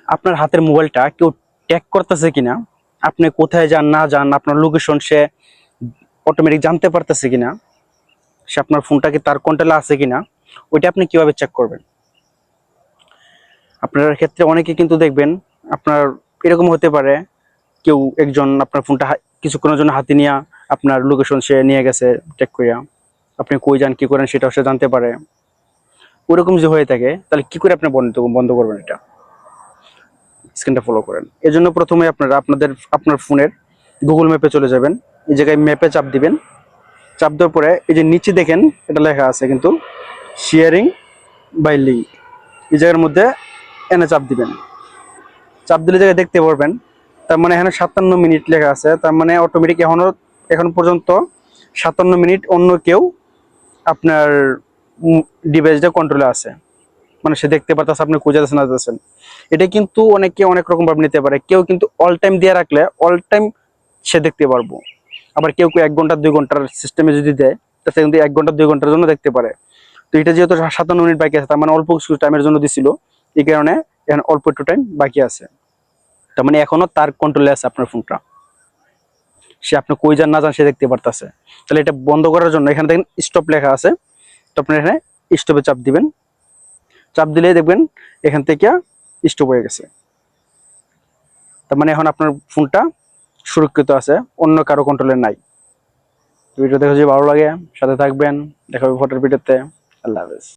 আপনার হাতের মোবাইলটা কেউ ট্র্যাক করতেছে কিনা, আপনি কোথায় যান না যান, আপনার লোকেশন সে অটোমেটিক জানতে পারতেছে কিনা, সে আপনার ফোনটাকে তার কন্ট্রোলে আছে কিনা, ওইটা আপনি কিভাবে চেক করবেন? আপনার ক্ষেত্রে অনেকে কিন্তু দেখবেন আপনার এরকম হতে পারে, কেউ একজন আপনার ফোনটা কিছুক্ষণের জন্য হাতে নিয়ে আপনার লোকেশন সে নিয়ে গেছে ট্র্যাক করিয়া, আপনি কই যান কি করেন সেটাও সে জানতে পারে। ওরকম যে হয়ে থাকে তাহলে কি করে আপনি বন্ধ বন্ধ করবেন এটা? স্ক্রিনটা ফলো করেন। এর জন্য প্রথমে আপনারা আপনার ফোনের গুগল ম্যাপে চলে যাবেন। এই জায়গায় ম্যাপে চাপ দিবেন। চাপ দেওয়ার পরে এই যে নিচে দেখেন এটা লেখা আছে কিন্তু শেয়ারিং বাই লিঙ্ক, এই জায়গার মধ্যে এনে চাপ দিবেন। চাপ দিলে জায়গায় দেখতে পারবেন, তার মানে এখানে 57 মিনিট লেখা আছে, তার মানে অটোমেটিক এখন পর্যন্ত 57 মিনিট অন্য কেউ আপনার ডিভাইসটা কন্ট্রোলে আছে, মানে সে দেখতে পারতেছে আপনি খুঁজে না যাচ্ছেন। এটা কিন্তু অনেকে অনেক রকম ভাবে নিতে পারে। কেউ কিন্তু অল টাইম দিয়ে রাখলে অল টাইম সে দেখতে পারবো, আবার কেউ কেউ 1 ঘন্টা 2 ঘন্টার সিস্টেমে যদি দেয় তাতে কিন্তু 1 ঘন্টা 2 ঘন্টার জন্য দেখতে পারে। তো এটা যেহেতু 57 মিনিট বাকি আছে, তার মানে অল্প কিছু টাইমের জন্য দিছিল, এই কারণে এখন অল্প একটু টাইম বাকি আছে। তার মানে এখনো তার কন্ট্রোলে আছে আপনার ফোনটা, সে আপনি কই যান না যান সে দেখতে পারতেছে। তাহলে এটা বন্ধ করার জন্য এখানে দেখেন স্টপ লেখা আছে, তো আপনি এখানে স্টপে চাপ দিবেন। চাপ দিলেই দেখবেন এখান থেকে স্টপ হয়ে গেছে। তার মানে এখন আপনার ফোনটা সুরক্ষিত আছে, অন্য কারো কন্ট্রোলে নাই। ভিডিও দেখে যদি ভালো লাগে সাথে থাকবেন, দেখা হবে পরের ভিডিওতে। আল্লাহ হাফেজ।